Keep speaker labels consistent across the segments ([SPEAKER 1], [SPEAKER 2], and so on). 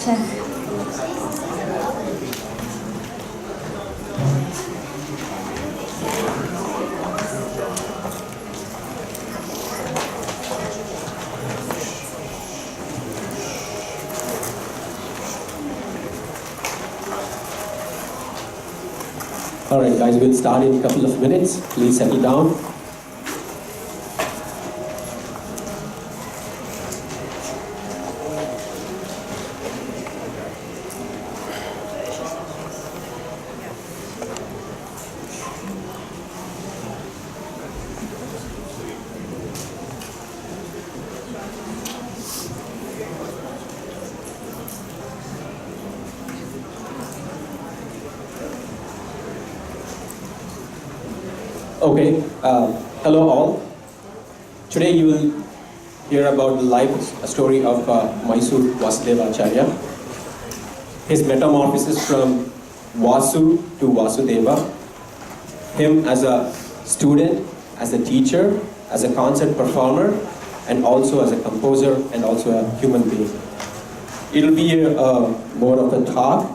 [SPEAKER 1] Alright guys, we'll start in a couple of minutes. Please settle down. Okay, hello all. Today you will hear about the life story of Mysore Vasudeva Acharya. His metamorphosis from Vasu to Vasudeva. Him as a student, as a teacher, as a concert performer, and also as a composer and also a human being. It'll be more of a talk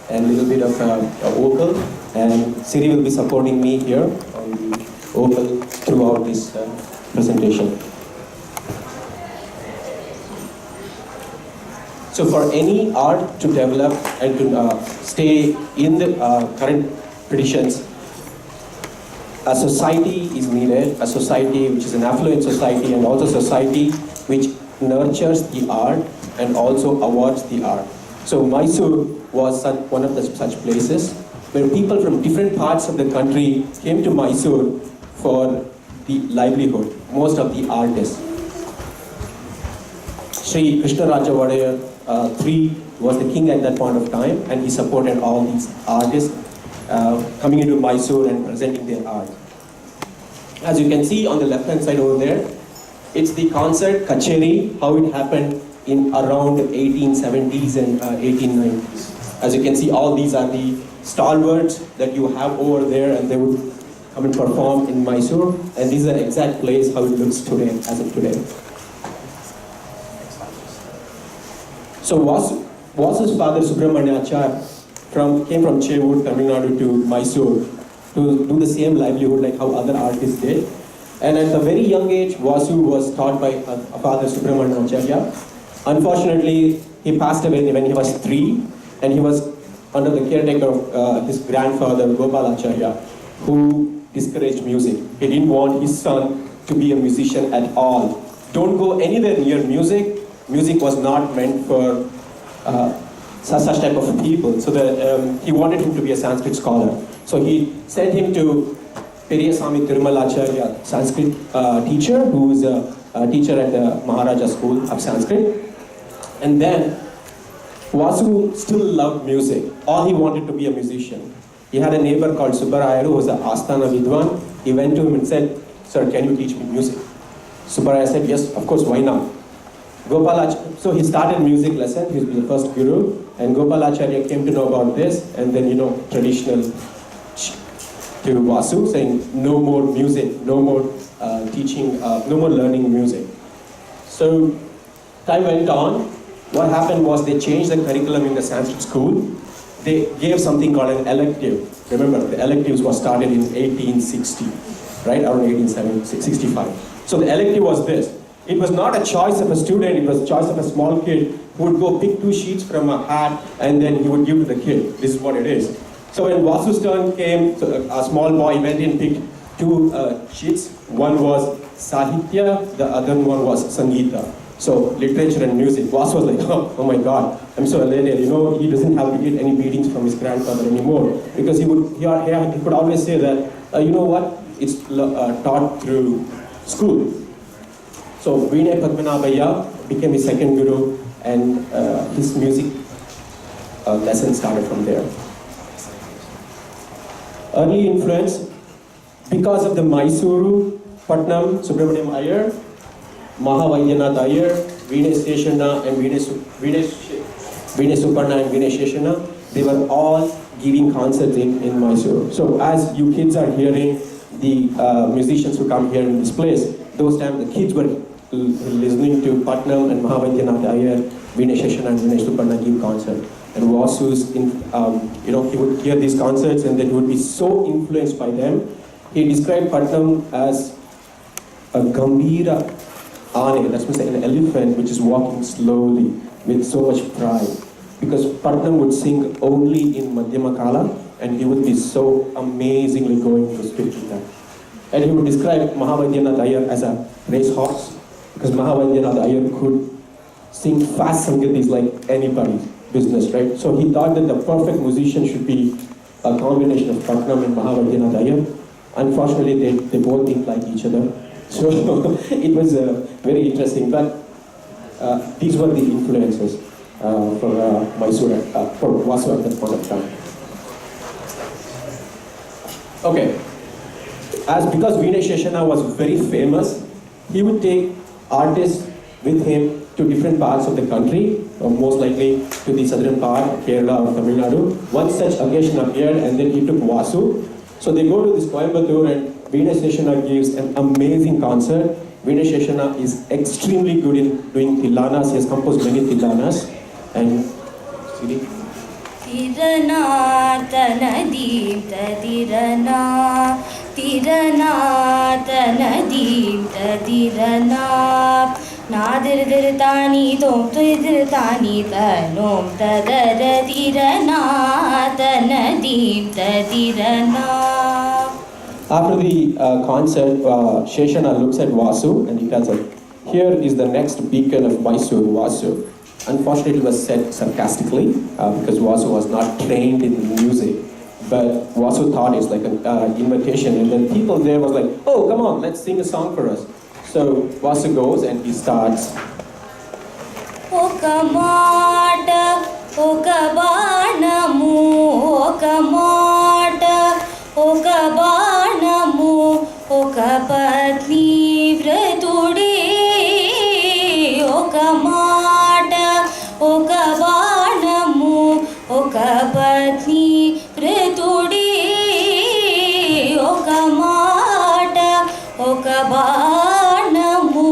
[SPEAKER 1] and a little bit of a vocal, and Siri will be supporting me here on the vocal throughout this presentation. So for any art to develop and to stay in the current traditions, a society is needed, a society which is an affluent society, and also society which nurtures the art and also awards the art. So Mysore was one of such places where people from different parts of the country came to Mysore for the livelihood, most of the artists. Sri Krishnaraja Vadayar III was the king at that point of time, and he supported all these artists coming into Mysore and presenting their art. As you can see on the left hand side over there, it's the concert Kacheri, how it happened in around 1870s and 1890s. As you can see, all these are the stalwarts that you have over there, and they would come and perform in Mysore, and this is an exact place how it looks today, as of today. So Vasu's father Subramanya Acharya came from Chevwood, Tamil Nadu to Mysore to do the same livelihood like how other artists did. And at a very young age, Vasu was taught by a father Subramanya Acharya. Unfortunately, he passed away when he was 3, and he was under the caretaker of his grandfather Gopal Acharya, who discouraged music. He didn't want his son to be a musician at all. Don't go anywhere near music. Music was not meant for such type of people. So he wanted him to be a Sanskrit scholar. So he sent him to Periyasamy Thirumalacharya, Sanskrit teacher, who is a teacher at the Maharaja School of Sanskrit. And then Vasu still loved music. All he wanted to be a musician. He had a neighbor called Subbaraya who was an Asthana Vidwan. He went to him and said, "Sir, can you teach me music?" Subbaraya said, "Yes, of course, why not?" So he started music lesson. He was the first guru, and Gopalacharya came to know about this, and then traditional to Vasu, saying no more music, no more teaching, no more learning music. So time went on. What happened was they changed the curriculum in the Sanskrit school. They gave something called an elective. Remember, the electives was started in 1860, right, around 1865. So the elective was this. It was not a choice of a student, it was a choice of a small kid who would go pick 2 sheets from a hat and then he would give to the kid. This is what it is. So when Vasu's turn came, so a small boy went and picked 2 sheets. One was Sahitya, the other one was Sangeeta. So literature and music. Vasu was like, oh my God, I'm so elated. He doesn't have to get any beatings from his grandfather anymore, because he could always say that, you know what, it's taught through school. So Vinay Padmanabhaya became his second guru, and his music lesson started from there. Early influence, because of the Mysuru, Patnam, Subramaniam Iyer, Mahavaidyanatha Iyer, Vinay Seshana, and Vinay Suparna and Vinay Sheshana, they were all giving concerts in Mysuru. So as you kids are hearing the musicians who come here in this place, those times the kids were listening to Patnam and Mahavaidyanath Iyer, Vinesh Session and Vinesh Suparna give concert. And Vasu's, he would hear these concerts and then he would be so influenced by them. He described Patnam as a Gambira Ane, that's means an elephant which is walking slowly with so much pride. Because Patnam would sing only in Madhyama Kala and he would be so amazingly going to speak with that. And he would describe Mahavaidyanath Iyer as a racehorse because Mahavaidyanath Iyer could sing fast sangeetis like anybody's business, right? So he thought that the perfect musician should be a combination of Patnam and Mahavaidyanath Iyer. Unfortunately, they both didn't like each other. So it was very interesting. But these were the influences for Mysore, for Vasu at that point of time. Okay. Because Vinesh Seshana was very famous, he would take artists with him to different parts of the country, or most likely to the southern part, Kerala or Tamil Nadu. One such occasion appeared and then he took Vasu. So they go to this Coimbatore and Vinesh Seshana gives an amazing concert. Vinesh Seshana is extremely good in doing tilanas. He has composed many tilanas. And Siri?
[SPEAKER 2] Tirana tanadim tadirana, tirana tanadim tadirana, nadirdirtani tom tuidirtani tanom tadara tirana tanadim tadirana.
[SPEAKER 1] After the concert, Sheshana looks at Vasu and he tells him, here is the next beacon of Mysore, Vasu. Unfortunately, it was said sarcastically because Vasu was not trained in music. But Vasu thought it's like an invitation, and then people there was like, oh, come on, let's sing a song for us. So Vasu goes and he starts.
[SPEAKER 2] Oka mata, oka banamu, oka mata, oka banamu, oka patni vratude, oka mata, oka banamu, oka patni vratude, oka mata, oka banamu.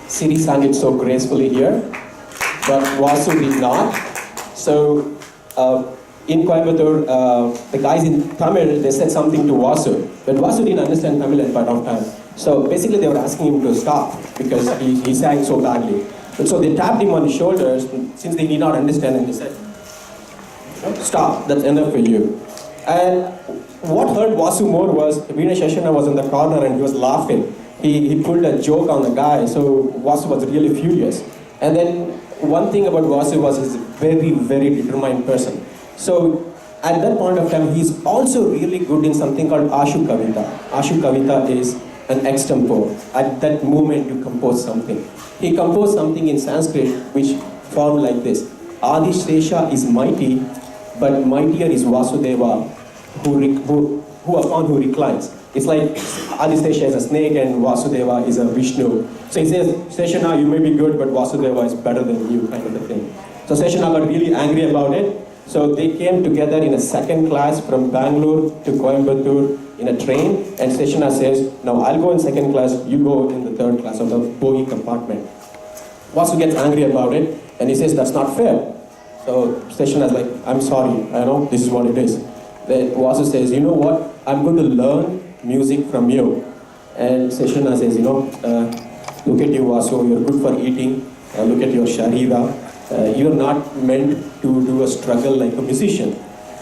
[SPEAKER 1] Siri sang it so gracefully here, but Vasu did not. So in Coimbatore, the guys in Tamil, they said something to Vasu, but Vasu didn't understand Tamil at point of time. So basically they were asking him to stop because he sang so badly. And so they tapped him on the shoulders since they did not understand, and they said, stop, that's enough for you. And what hurt Vasu more was Vinesh Seshana was in the corner and he was laughing. He pulled a joke on the guy, so Vasu was really furious. And then one thing about Vasu was he's a very, very determined person. So at that point of time, he's also really good in something called Ashu Kavita. Ashu Kavita is an extempore. At that moment, you compose something. He composed something in Sanskrit which formed like this. Adishesha is mighty, but mightier is Vasudeva, who reclines. It's like Adishesha is a snake and Vasudeva is a Vishnu. So he says, Seshana, you may be good, but Vasudeva is better than you, kind of a thing. So Seshana got really angry about it. So they came together in a second class from Bangalore to Coimbatore in a train, and Seshana says, now I'll go in second class, you go in the third class of the bogie compartment. Vasu gets angry about it, and he says, that's not fair. So Seshana is like, I'm sorry, I know this is what it is. Then Vasu says, you know what, I'm going to learn music from you. And Seshana says, look at you, Vasu, you're good for eating, look at your sharira, you're not meant to do a struggle like a musician.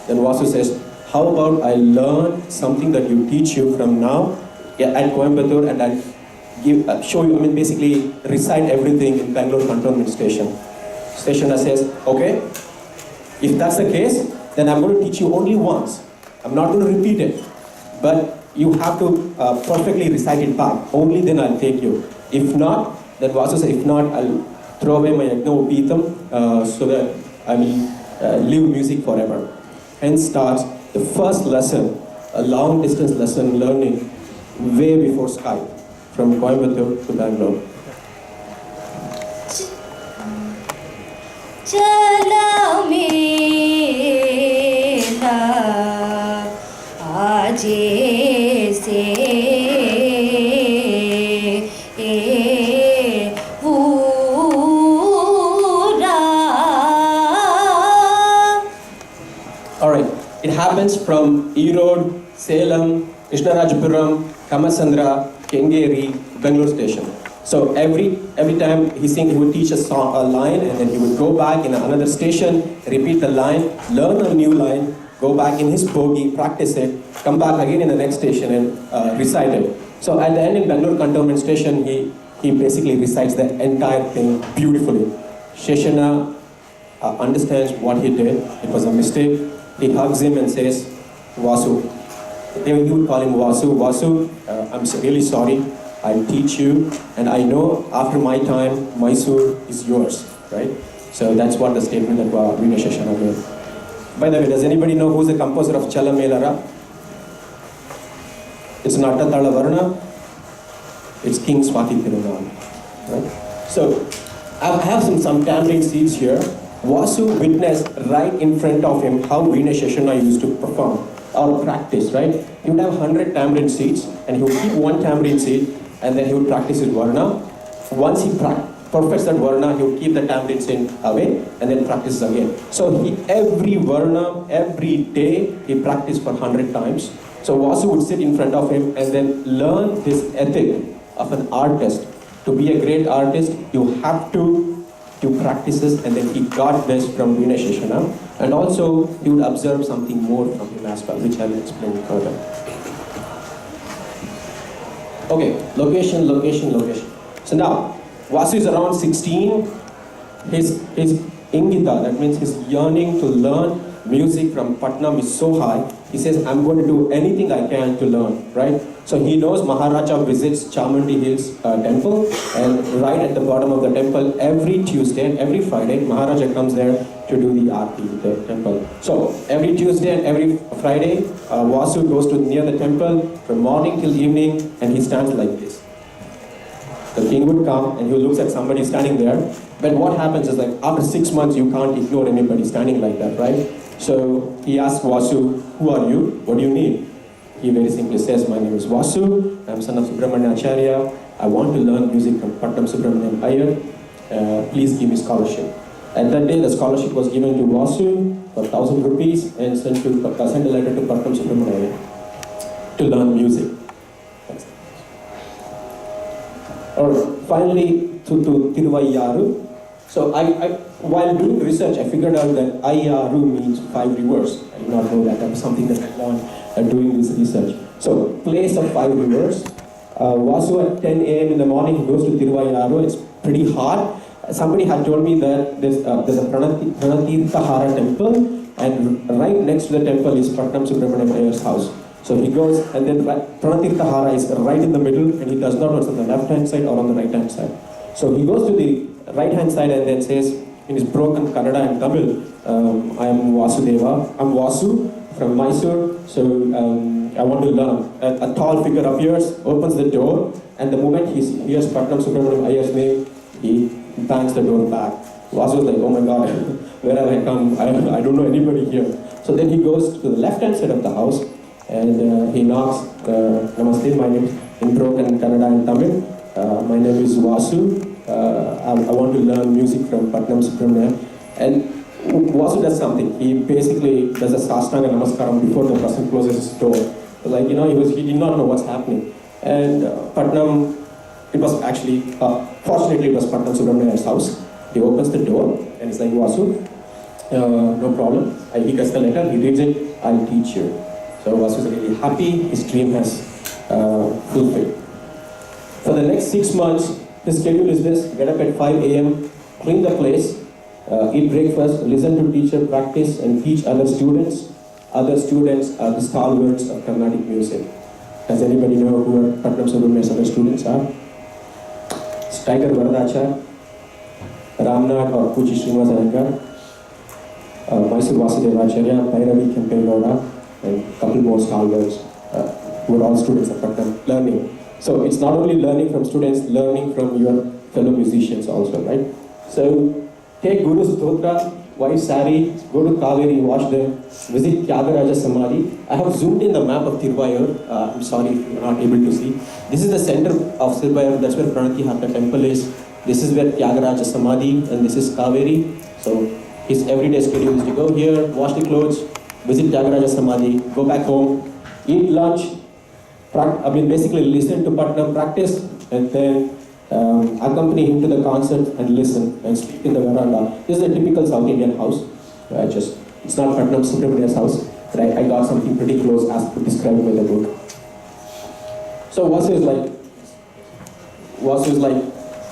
[SPEAKER 1] Then Vasu says, how about I learn something that you teach you from now at Coimbatore, and I'll show you, basically recite everything in Bangalore Cantonment Station. Seshana says, okay, if that's the case, then I'm going to teach you only once. I'm not going to repeat it, but you have to perfectly recite it back. Only then I'll take you. If not, then Vasu says, if not, I'll throw away my yagna so that I will live music forever. Hence starts the first lesson, a long distance lesson learning way before Skype, from Coimbatore to Bangalore.
[SPEAKER 2] Chala mela aaje se
[SPEAKER 1] happens from Erode, Salem, Krishnarajapuram, Kamasandra, Kengeri, Bangalore station. So every time he sing, he would teach a line, and then he would go back in another station, repeat the line, learn a new line, go back in his bogie, practice it, come back again in the next station and recite it. So at the end in Bangalore Cantonment Station, he basically recites the entire thing beautifully. Sheshana understands what he did. It was a mistake. He hugs him and says, Vasu. He would call him Vasu. Vasu, I'm really sorry. I'll teach you. And I know after my time, Mysore is yours, right? So that's what the statement that Veena Sheshana made. By the way, does anybody know who's the composer of Chala Melara? It's Nattatala Varna. It's King Swati Thirunaal, right? So I have some tambourine seeds here. Vasu witnessed right in front of him how Veena Sheshana used to perform or practice, right? He would have 100 tambourine seeds, and he would keep one tambourine seed, and then he would practice his varna. Once he perfects that varna, he would keep the tambourine seed away, and then practice again. So every varna, every day, he practiced for 100 times. So Vasu would sit in front of him and then learn this ethic of an artist. To be a great artist, you have to do practices, and then he got this from Veena Sheshana. And also, he would observe something more from him as well, which I'll explain further. Okay, location. So now, Vasu is around 16. His ingita, that means his yearning to learn music from Patnam is so high. He says, I'm going to do anything I can to learn, right? So he knows Maharaja visits Chamundi Hills temple, and right at the bottom of the temple, every Tuesday and every Friday, Maharaja comes there to do the aarti, the temple. So every Tuesday and every Friday, Vasu goes to near the temple from morning till evening, and he stands like this. The king would come and he looks at somebody standing there. But what happens is, like, after 6 months, you can't ignore anybody standing like that, right? So he asks Vasu, who are you? What do you need? He very simply says, my name is Vasu. I'm son of Subramanya Acharya. I want to learn music from Patnam Subramaniam Iyer. Please give me scholarship. At that day, the scholarship was given to Vasu for 1,000 rupees and sent a letter to Patnam Subramaniam Iyer to learn music. Finally, to Tiruvayyaru. So while doing research, I figured out that Ayyaru means 5 rivers. I did not know that. That was something that I learned doing this research. So, place of 5 rivers. Vasu at 10 a.m. in the morning, he goes to Tiruvayyaru. It's pretty hot. Somebody had told me that there's a Pranatirthahara temple, and right next to the temple is Patnam Subramaniam Iyer's house. So he goes, and then Pranatirthahara is right in the middle, and he does not know it's on the left-hand side or on the right-hand side. So he goes to the right-hand side and then says, in his broken Kannada and Tamil, I am Vasudeva. I'm Vasu from Mysore, so I want to learn. A tall figure appears, opens the door, and the moment he hears Patnam Subramaniam Iyer's name, he bangs the door back. Vasu is like, oh my God, where have I come? I don't know anybody here. So then he goes to the left-hand side of the house, and he knocks, Namaste, my name is in broken Kannada and Tamil. My name is Vasu. I want to learn music from Patnam Subramaniam. And Vasu does something. He basically does a Sastanga Namaskaram before the person closes his door. Like, he did not know what's happening. And Patnam, it was actually, fortunately, it was Patnam Subramaniam's house. He opens the door and he's like, Vasu, no problem. He gets the letter, he reads it, I'll teach you. So Vasu is really happy, his dream has fulfilled. For the next 6 months, his schedule is this: get up at 5 a.m., clean the place, eat breakfast, listen to teacher practice, and teach other students. Other students are the stalwarts of Carnatic music. Does anybody know who Patnam Subramaniam's other students are? It's Tiger Varadachar, Ramnath or Puji Srinivasa Iyengar, Mysore Vasudeva Acharya, Bhairavi Kempegowda, and a couple more stalwarts who are all students of Patnam learning. So it's not only learning from students, learning from your fellow musicians also, right? So take Guru's Stotra, white sari, go to Kaveri, watch them, visit Tyagaraja Samadhi. I have zoomed in the map of Tiruvayur. I'm sorry if you're not able to see. This is the center of Tiruvayur, that's where Pranatirthahara temple is. This is where Tyagaraja Samadhi, and this is Kaveri. So his everyday schedule is to go here, wash the clothes, visit Tyagaraja Samadhi, go back home, eat lunch, basically listen to Patnam, practice, and then accompany him to the concert and listen and sleep in the veranda. This is a typical South Indian house. It's not Patnam Subramania's house, but I got something pretty close as described by the book. So Vasu is like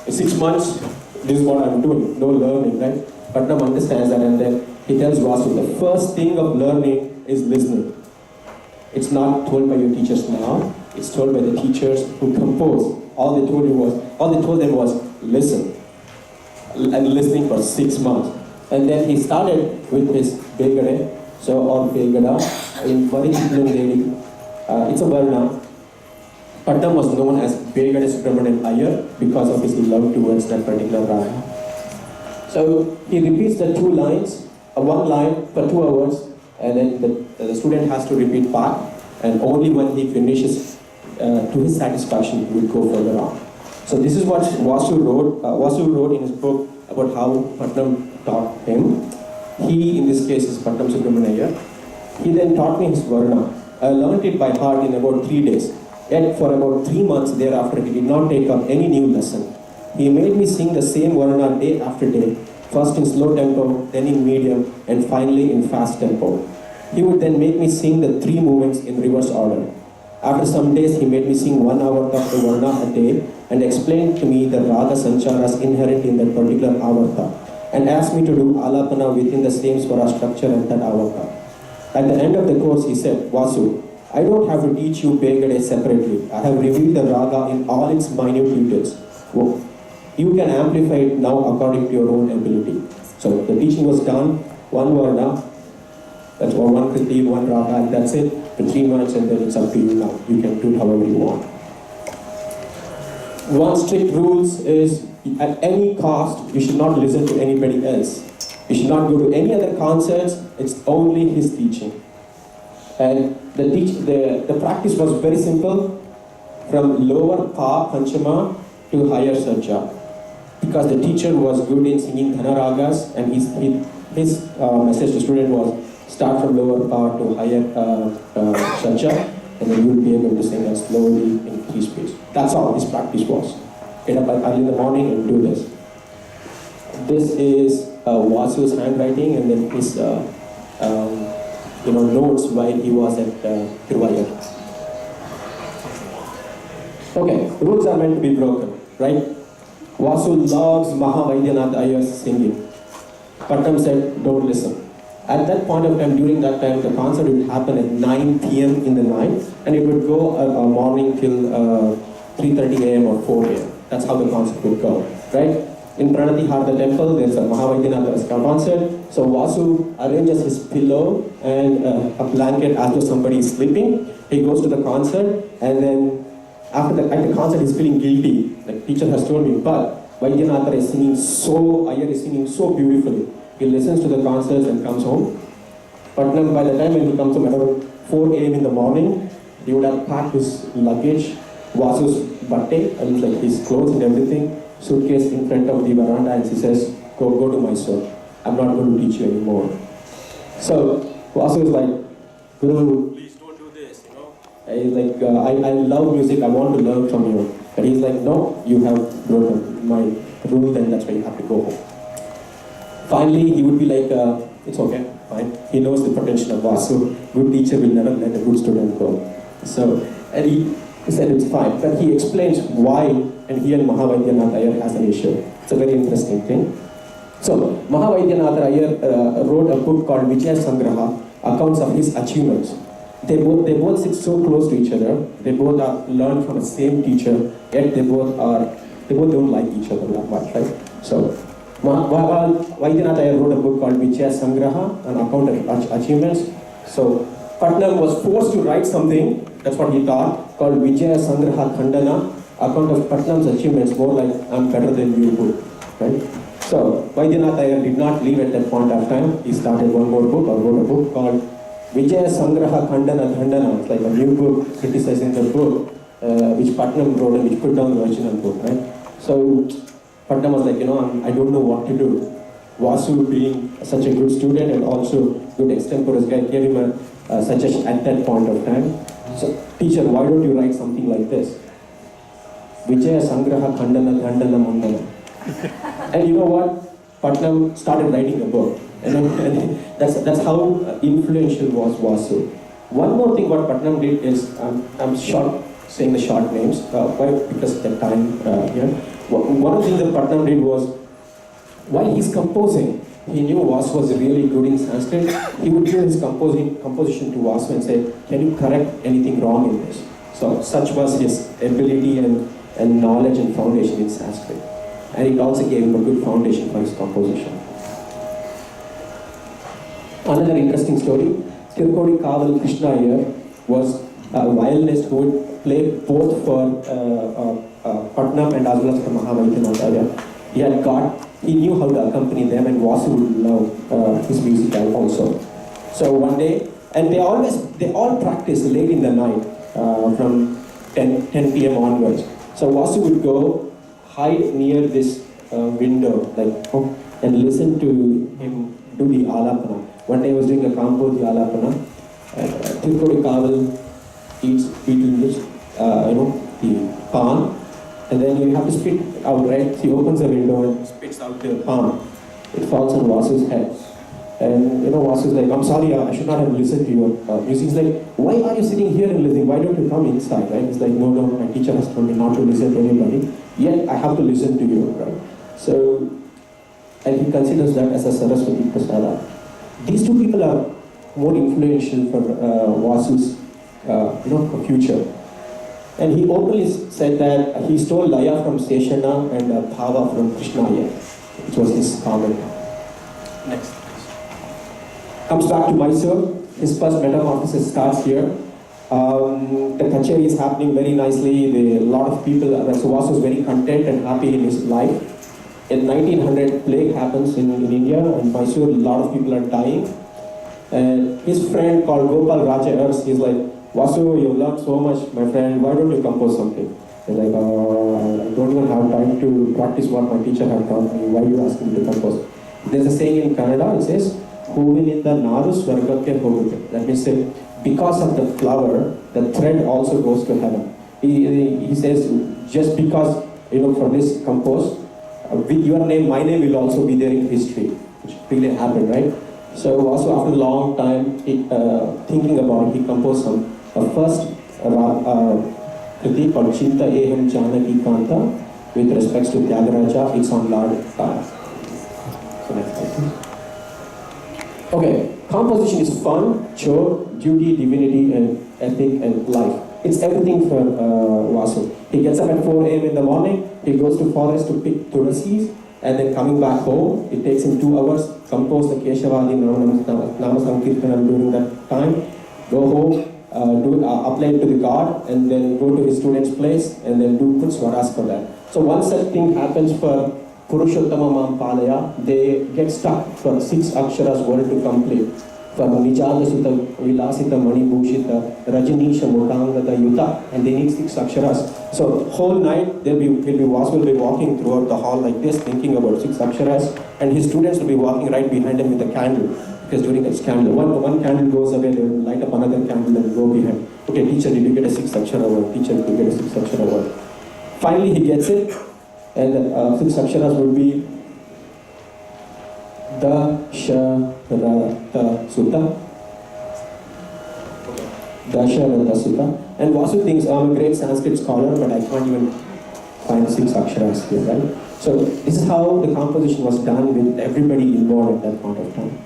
[SPEAKER 1] 6 months, this is what I'm doing, no learning, right? Patnam understands that, and then he tells Vasu, the first thing of learning is listening. It's not told by your teachers now, it's told by the teachers who composed. All they told them was listen. And listening for 6 months. And then he started with his Begade, or Begada, in Varikitlam. It's a Varna. Patnam was known as Begade Subramanian Iyer because of his love towards that particular raga. So he repeats the 2 lines, one line for 2 hours, and then the student has to repeat back, and only when he finishes to his satisfaction he will go further on. So this is what Vasu wrote in his book about how Patnam taught him. He, in this case, is Patnam Subramanian Iyer. He then taught me his Varna. I learned it by heart in about 3 days. Yet for about 3 months thereafter, he did not take up any new lesson. He made me sing the same Varna day after day, first in slow tempo, then in medium, and finally in fast tempo. He would then make me sing the 3 movements in reverse order. After some days, he made me sing 1 hour of the Varna a day and explained to me the Raga Sancharas inherent in that particular avarta, and asked me to do alapana within the same swara structure and that avarta. At the end of the course, he said, Vasu, I don't have to teach you Begade separately. I have revealed the raga in all its minute details. You can amplify it now according to your own ability. So the teaching was done, 1 Varna, that's one Kriti, 1 raga, and that's it for 3 months, and then it's up to you now. You can do it however you want. One strict rules is, at any cost, you should not listen to anybody else. You should not go to any other concerts, it's only his teaching. And the practice was very simple, from lower Pa Panchama to higher Sajja. Because the teacher was good in singing Dhana Ragas, and his message to student was, start from lower Pa to higher Sajja, and then you will be able to sing as slowly in 3 speeds. That's all his practice was. Get up early in the morning and do this. This is Vasu's handwriting, and then his notes while he was at Tiruvayur. Okay, rules are meant to be broken, right? Vasu loves Mahavaidyanatha Iyer's singing. Patnam said, don't listen. At that point of time, during that time, the concert would happen at 9 p.m. in the night, and it would go morning till 3:30 a.m. or 4 a.m. That's how the concert would go, right? In Pranati Harda temple, there's a Mahavaidyanatha concert. So Vasu arranges his pillow and a blanket as though somebody is sleeping. He goes to the concert, and then at the concert, he's feeling guilty. Like teacher has told me, but Vaidyanatha is singing Iyer is singing so beautifully. He listens to the concerts and comes home. Patnam, by the time when he comes home around 4 a.m. in the morning, he would have packed his luggage, Vasu's batte, and like his clothes and everything, suitcase in front of the veranda, and he says, go to Mysore. I'm not going to teach you anymore. So Vasu is like, Guru, please don't do this, He's like, I love music, I want to learn from you. But he's like, no, you have broken my rule, and that's why you have to go home. Finally, he would be like, it's okay, fine. He knows the potential of Vasu. Good teacher will never let a good student go. So, and he said it's fine. But he explains why, and he and Mahavaidyanatha Iyer has an issue. It's a very interesting thing. So, Mahavaidyanatha Iyer wrote a book called Vijaya Sangraha, accounts of his achievements. They both sit so close to each other. They both are learned from the same teacher, yet they both don't like each other that much, right? So, Vaidyanatha Iyer wrote a book called Vijaya Sangraha, an account of achievements. So Patnam was forced to write something, that's what he thought, called Vijaya Sangraha Khandana, account of Patnam's achievements, more like I'm better than you book, right? So Vaidyanatha Iyer did not leave at that point of time. He started one more book, or wrote a book called Vijaya Sangraha Khandana. It's like a new book criticizing the book which Patnam wrote and which put down the original book, right? So Patnam was like, I don't know what to do. Vasu being such a good student and also good extemporaneous guy gave him a suggestion at that point of time. So, teacher, why don't you write something like this? Vijaya Sangraha Khandana Khandana Mandana. And you know what? Putnam started writing a book. And that's how influential was Vasu. One more thing what Putnam did is, I'm short saying the short names, why? Because of the time here. One of the things that Putnam did was, while he's composing, he knew Vasu was really good in Sanskrit. He would give his composition to Vasu and say, can you correct anything wrong in this? So such was his ability and knowledge and foundation in Sanskrit. And it also gave him a good foundation for his composition. Another interesting story, Tirukodi Kaval Krishna here was a violinist who would play both for Putnam and as well as for Mahavaidyanath. He knew how to accompany them, and Vasu would love his music also. So one day, and they all practice late in the night from 10 p.m. onwards. So Vasu would go hide near this window, and listen to him do the alapana. One day I was doing a compo, the alapana. Tirukodi Kaval eats the pan, and then you have to spit out, right? He opens the window and spits out the pan. It falls on Vasu's head. And Vasu's like, I'm sorry, I should not have listened to your music. He's like, why are you sitting here and listening? Why don't you come inside, right? He's like, no, my teacher has told me not to listen to anybody, yet I have to listen to you, right? So, and he considers that as a Saraswati Prasada. These two people are more influential for Vasu's future. And he openly said that he stole Laya from Seshana and Bhava from Krishnaya, which was his comment. Next. Comes back to Mysore. His first metamorphosis starts here. The kacheri is happening very nicely. A lot of people, so Vasu is very content and happy in his life. In 1900, plague happens in India, and Mysore, a lot of people are dying. And his friend called Gopal Raja Ers, he's like, Vasu, you've learned so much, my friend, why don't you compose something? He's like, I don't even have time to practice what my teacher had taught me, why are you asking me to compose? There's a saying in Kannada, it says, Huvininda Naru Swargakke Hogutte. That means because of the flower, the thread also goes to heaven. He says, just because, for this compose, with your name, my name will also be there in history, which really happened, right? So also after a long time, thinking about it, he composed a first kriti called Chinta Eham Janaki Kanta with respects to Tyagaraja. It's on Lord. So next slide, please. Okay, composition is fun, chore, duty, divinity, and ethic, and life. It's everything for Vasu. He gets up at 4 a.m. in the morning, he goes to forest to pick tulasis, and then coming back home, it takes him 2 hours, compose the Keshavadi Nama Sankirtanam during that time, go home, apply it to the god, and then go to his student's place, and then put swaras for that. So once that thing happens for Purushottama Mam Palaya, they get stuck for 6 aksharas word to complete. For Nijadasutta, Vilasita, Mani Bhushita, Rajanisha, Motangata, Yuta, and they need 6 aksharas. So whole night, Vasu will be walking throughout the hall like this, thinking about 6 aksharas, and his students will be walking right behind him with a candle. Because during this candle, one candle goes away, they will light up another candle and go behind. Okay, teacher, did you get a 6 akshara word? Teacher, did you get a 6 akshara word? Finally, he gets it, and 6 aksharas would be Dasharata Sutta. Dasharata Sutta. And Vasu thinks, I'm a great Sanskrit scholar, but I can't even find 6 aksharas here, right? So this is how the composition was done with everybody involved at that point of time.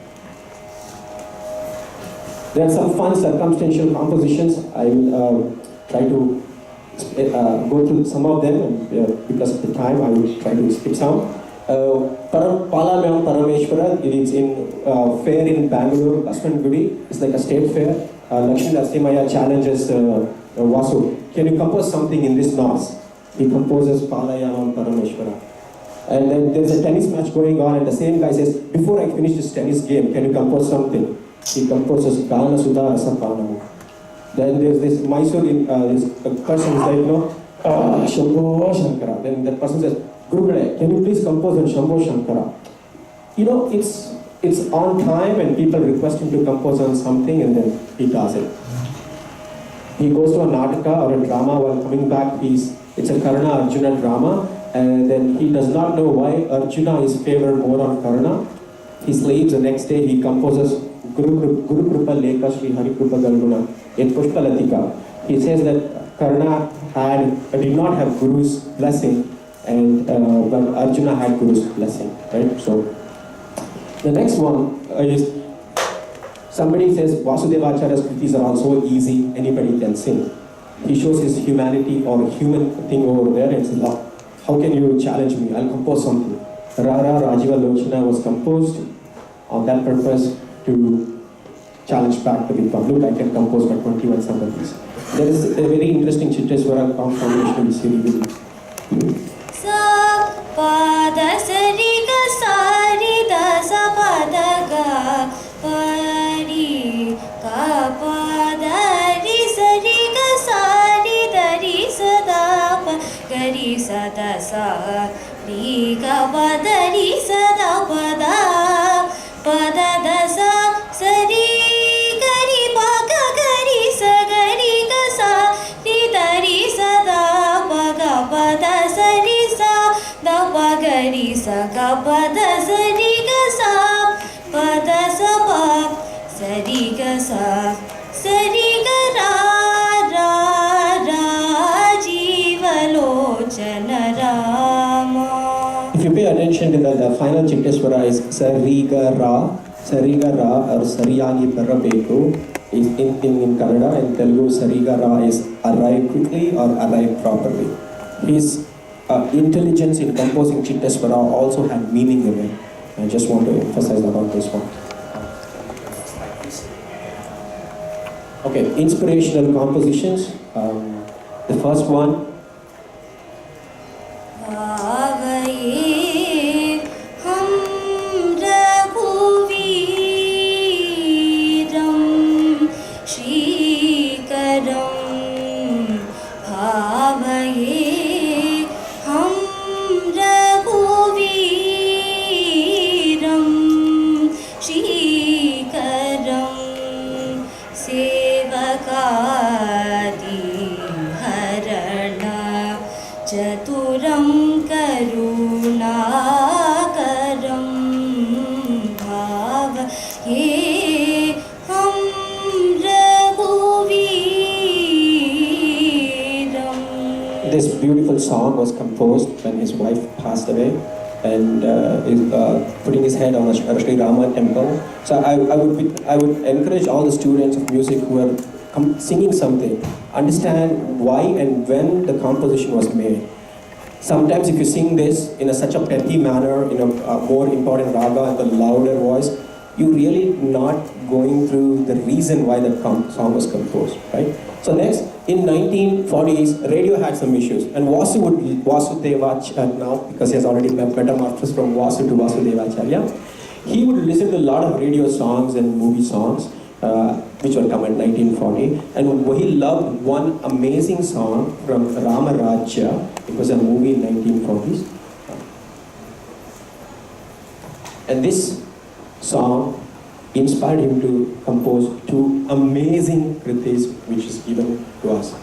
[SPEAKER 1] There are some fun circumstantial compositions. I will try to go through some of them, and because of the time, I will try to skip some. Palamayam Parameshwara, it is in fair in Bangalore, Kasmangudi. It's like a state fair. Lakshmi Narasimhaya challenges Vasu, can you compose something in this Norse? He composes Palayam Parameshwara. And then there's a tennis match going on, and the same guy says, before I finish this tennis game, can you compose something? He composes Gana Sudha Rasa Panamu. Then there's this Mysore, this person is like, Shambho Shankara. Then that person says, Gurugade, can you please compose on Shambho Shankara? it's on time and people request him to compose on something and then he does it. He goes to a Nataka or a drama while coming back, it's a Karna Arjuna drama, and then he does not know why Arjuna is favored more on Karna. He sleeps, the next day he composes Guru Krupa Lekha Shri Hari Krupa Galguna in Pushpa Latika. He says that Karna did not have Guru's blessing, and but Arjuna had Guru's blessing, right? So the next one is, somebody says Vasudevacharya's kritis are also easy, anybody can sing. He shows his humanity or human thing over there and says, how can you challenge me? I'll compose something. Rara Rajiva Lochana was composed on that purpose to challenge back the Vidwan. Look, I can compose for 21 somebody's. There is a very interesting Chitteswara combination with Siri Rao.
[SPEAKER 2] Sa pa da sa ri ga sa ri da sa pa da ga pa ri ka pa da ri sa ri ga sa ri da ri sa da pa ga ri sa da sa ri ga pa da ri sa da pa da da sa sa ri ga ri pa ga ga ri sa ga ri ga sa ri da ri sa da pa ga pa da sa ri sa da pa ga ri sa ga pa da sa ri ga sa pa da sa pa sa ri ga sa ri ga ra ra ra jiva lochana rama.
[SPEAKER 1] If you pay attention to the final Chitteswara is Sariga Ra or Sariyani Parabeku is in Kannada, and Telugu Sariga Ra is arrive quickly or arrive properly. His intelligence in composing Chitteswara also had meaning in it. I just want to emphasize about this one. Okay, inspirational compositions. The first one. This beautiful song was composed when his wife passed away, and is putting his head on a Sri Rama temple. So I would encourage all the students of music who are singing something, understand why and when the composition was made. Sometimes if you sing this in such a peppy manner, in a more important raga and the louder voice, you really not going through the reason why the song was composed, right? So next, in 1940s, radio had some issues, and Vasudeva now, because he has already metamorphosed from Vasu to Vasudevacharya, he would listen to a lot of radio songs and movie songs, which were come in 1940, and he loved one amazing song from Rama Rajya. It was a movie in 1940s, and this song inspired him to compose two amazing kritis which is given to us.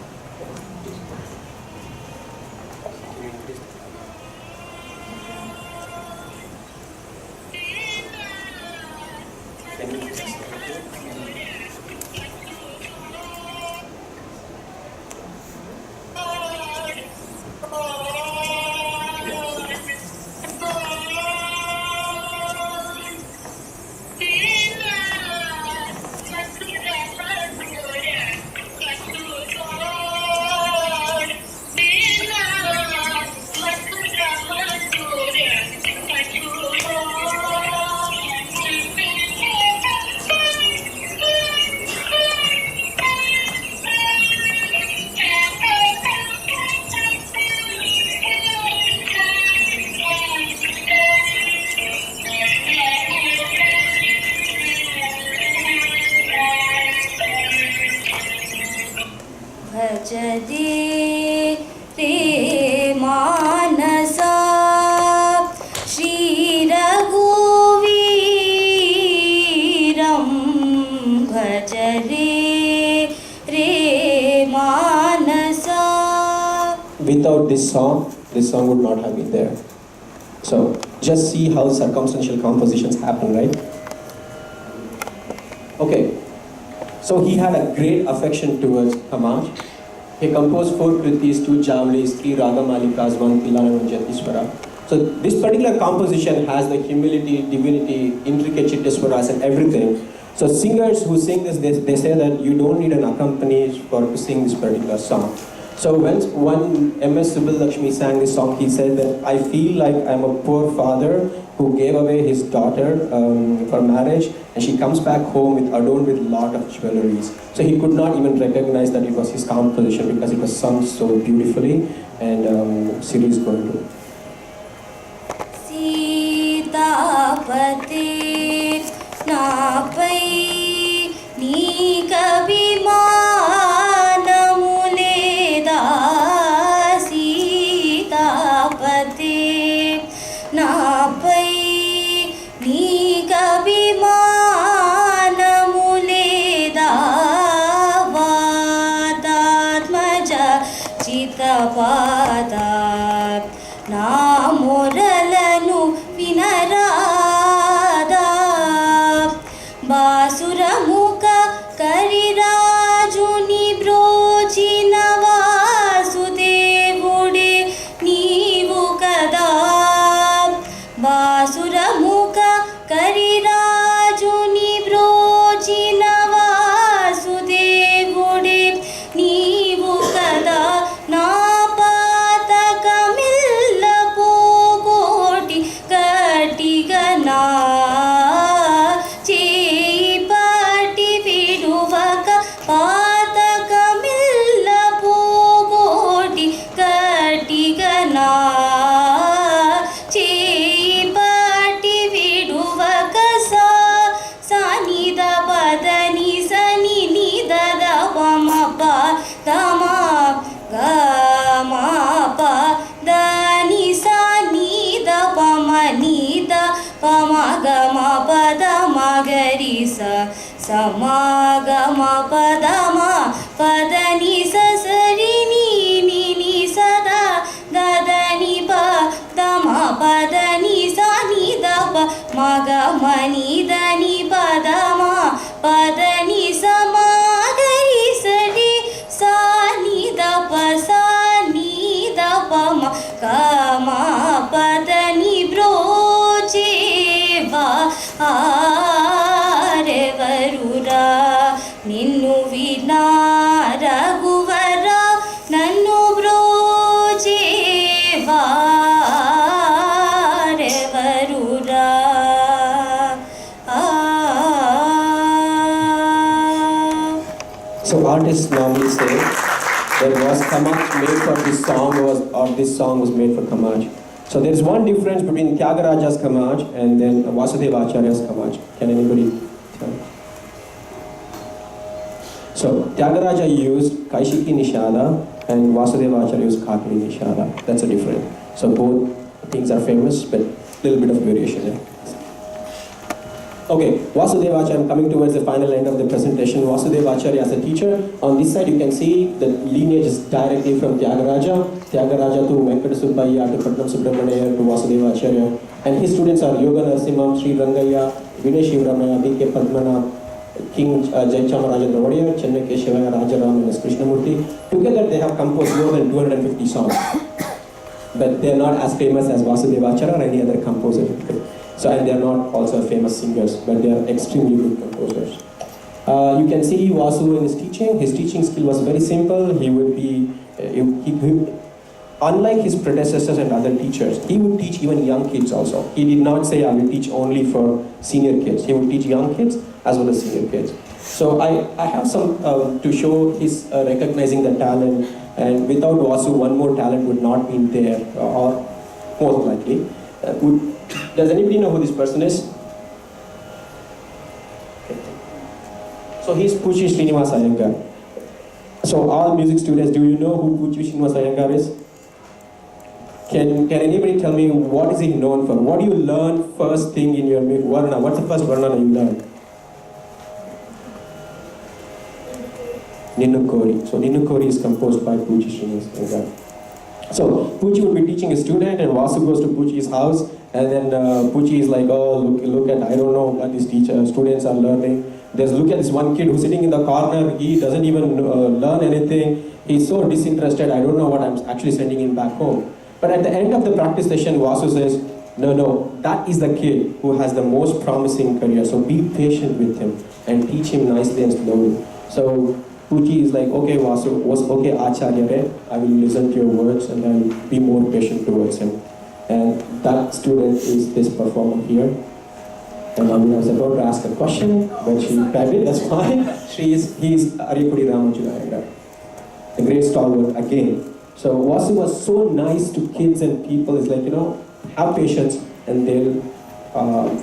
[SPEAKER 1] without this song would not have been there. So just see how circumstantial compositions happen, right? Okay, so he had a great affection towards Kamaj. He composed 4 kritis, 2 javlis, 3 ragamalikas, 1 tilana and jatiswara. So this particular composition has the humility, divinity, intricate chittaswaras and everything. So singers who sing this, they say that you don't need an accompanist to sing this particular song. So when M.S. Subbulakshmi sang this song, he said that I feel like I'm a poor father who gave away his daughter for marriage, and she comes back home adorned with a lot of jewelries. So he could not even recognize that it was his composition because it was sung so beautifully, and Siri is going to.
[SPEAKER 2] Sitapate napai ni kabima Pada na moralanu vinarada basuramuka karirajuni brochina Vasudevude neevu kada basuramuka karirajuni brochina Vasudevude neevu kada Samagama padama padani sasari ni sada dadani pa dama padani sani dapa magamani dani padama padani samagari sari sani dapa ma kama padani brocheva నిన్ను వినా రఘువర నన్ను Brochevarevarura
[SPEAKER 1] So artists normally say that was Kamaj made for this song or this song was made for Kamaj. So there is one difference between Tyagaraja's Kamaj and then Vasudeva Acharya's Kamaj. Can anybody tell? So Tyagaraja used Kaishiki Nishada and Vasudeva Acharya used Kakali Nishada. That's a difference. So both things are famous, but a little bit of variation there. Okay, Vasudeva Acharya, I'm coming towards the final end of the presentation. Vasudeva Acharya as a teacher. On this side you can see the lineage is directly from Tyagaraja. Tyagaraja to Venkata Subbaiah, to Patnam Subramaniya, to Vasudeva Acharya. And his students are Yoga Narasimham, Sri Rangayya, Vinay Shivramaya, B.K. Padmanabh, King Jayachamaraja Warrior, Chennai Keshava, Rajaram and S. Krishnamurti. Together they have composed more than 250 songs. But they are not as famous as Vasudeva Acharya or any other composer. So, and they are not also famous singers, but they are extremely good composers. You can see Vasu in his teaching skill was very simple. He would be, unlike his predecessors and other teachers, he would teach even young kids also. He did not say, I will teach only for senior kids. He would teach young kids as well as senior kids. So I have some to show his recognizing the talent, and without Vasu, one more talent would not be there, or most likely. Does anybody know who this person is? Okay. So he's Puchi Srinivas Iyengar. So all music students, do you know who Puchi Srinivas Iyengar is? Can anybody tell me what is he known for? What do you learn first thing in your Varna? What's the first Varna you learn? Ninnu Kori. So Ninnu Kori is composed by Puchi Srinivas Iyengar. So Poochie would be teaching a student, and Vasu goes to Poochie's house, and then Poochie is like, oh, look at, I don't know what these students are learning. Look at this one kid who's sitting in the corner, he doesn't even learn anything. He's so disinterested, I don't know what I'm actually sending him back home. But at the end of the practice session, Vasu says, no, that is the kid who has the most promising career, so be patient with him and teach him nicely and slowly. So Poochie is like, okay Vasu, okay Acharya, I will listen to your words and I will be more patient towards him. And that student is this performer here. And I was about to ask a question, but she typed it, that's fine. He's Ariyakudi Ramachudayagara, a great stalwart again. So Vasu was so nice to kids and people. It's like, have patience and they'll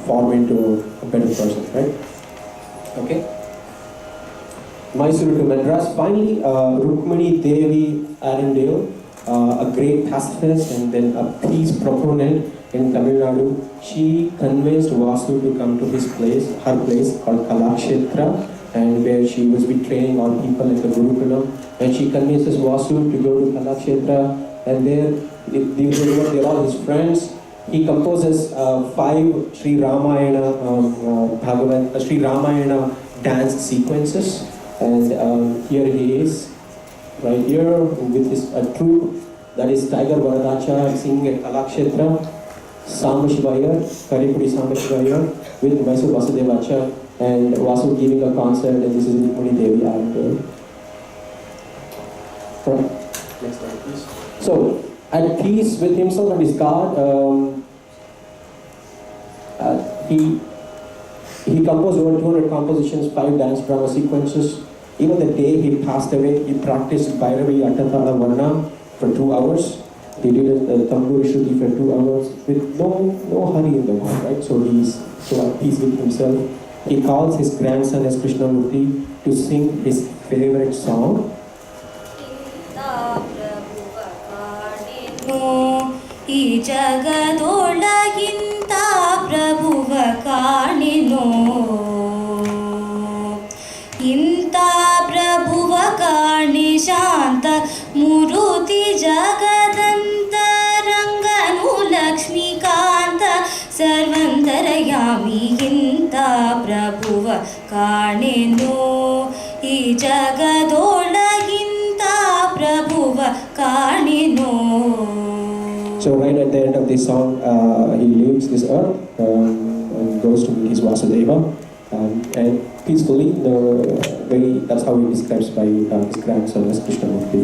[SPEAKER 1] form into a better person, right? Okay. Mysuru to Madras. Finally, Rukmini Devi Arundale, a great pacifist and then a peace proponent in Tamil Nadu. She convinced Vasu to come to her place called Kalakshetra, and where she was be training all people in the Gurukulam. And she convinces Vasu to go to Kalakshetra, and there they're all his friends. He composes 5 Sri Ramayana Sri Ramayana dance sequences, and here he is, right here with his troupe, that is Tiger Varadacha singing at Kalakshetra, Samashivaya, Karipudi Samashivaya with Vasu Vasudeva and Vasu giving a concert, and this is Rukmini Devi Arundale. Next slide, please. So, at peace with himself and his God, he composed over 200 compositions, 5 dance drama sequences. Even the day he passed away, he practiced Bhairavi Attathala Varna for 2 hours. He did a Tamburi Shruti for 2 hours with no hurry in the world, right? So he's so at peace with himself. He calls his grandson as Krishnamurti to sing his favorite song.
[SPEAKER 2] ಈ ಜಗದೊಳಗಿಂತ ಪ್ರಭುವ ಕಾಣೆನೋ ಇಂಥ ಪ್ರಭುವ ಕಾಣೆ ಶಾಂತ ಮುರುತಿ ಜಗದಂತ ರಂಗನು ಲಕ್ಷ್ಮೀಕಾಂತ ಸರ್ವಂತರಯಾಮಿ ಇಂಥ ಪ್ರಭುವ ಕಾಣೆನೋ ಈ ಜಗದೊಳಗಿಂತ ಪ್ರಭುವ ಕಾಣೆನೋ.
[SPEAKER 1] So right at the end of this song, he leaves this earth and goes to meet his Vasudeva, and peacefully, that's how he describes by his grandson as Krishnamurti.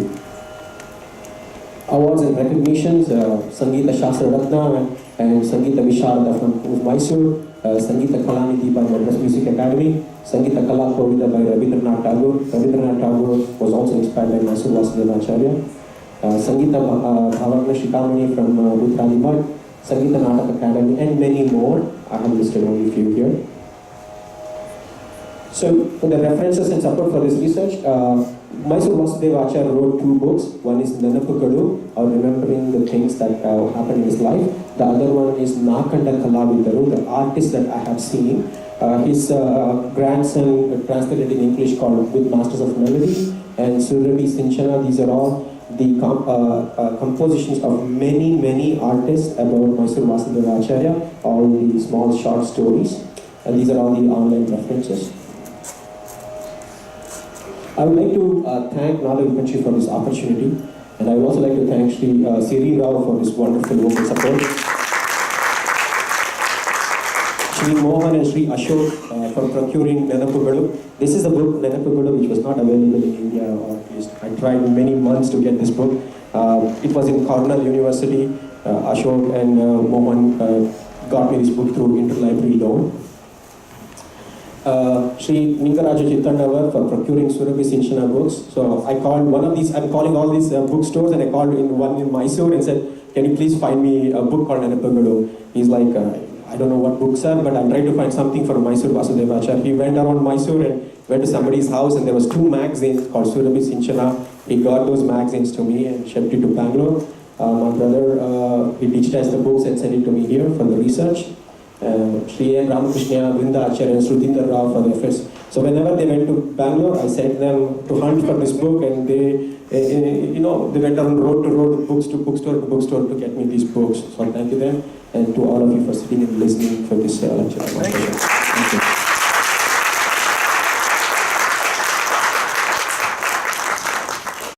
[SPEAKER 1] Awards and recognitions, Sangeeta Shastra Ratna and Sangeeta Visharada from Mysore, Sangeeta Kalanidhi by Madras Music Academy, Sangeeta Kalakovida by Rabindranath Tagore. Rabindranath Tagore was also inspired by Mysore Vasudeva Acharya. Sangeeta Bhavagna Shikamani from Uttaradipat, Sangeeta Natak Academy, and many more. I have listed only a few here. So, for the references and support for this research, Mysore Vasudeva Acharya wrote 2 books. One is Rangappagowda, or Remembering the Things That Happened in His Life. The other one is Nakanda Kalavidaru, the artist that I have seen. His grandson translated in English called With Masters of Melody, and Surabhi Sinchana. These are all the compositions of many artists about Mysore Vasudeva Acharya, all the small short stories, and these are all the online references. I would like to thank Nadu Vipanchi for this opportunity, and I would also like to thank Siri Rao for this wonderful vocal support. Shri Mohan and Shri Ashok for procuring Rangappagowda. This is a book, Rangappagowda, which was not available in India, or at least I tried many months to get this book. It was in Cornell University. Ashok and Mohan got me this book through interlibrary loan. Shri Ningaraja Chittandavar for procuring Surabhi Sinchana books. So I called one of these, I'm calling all these bookstores, and I called one in Mysore and said, can you please find me a book called Rangappagowda? He's like, I don't know what books are, but I'm trying to find something for Mysore Vasudeva Acharya. He went around Mysore and went to somebody's house, and there was 2 magazines called Surabhi Sinchana. He got those magazines to me and shipped it to Bangalore. My brother, he digitized the books and sent it to me here for the research. Shri N. Ramakrishna, Vrinda Acharya, and Srutindra Rao for the efforts So whenever they went to Bangalore, I sent them to hunt for this book, and they went on road to road, bookstore to bookstore to get me these books. So I thank you them, and to all of you for sitting and listening for this lecture.
[SPEAKER 3] Thank you.
[SPEAKER 1] Thank you.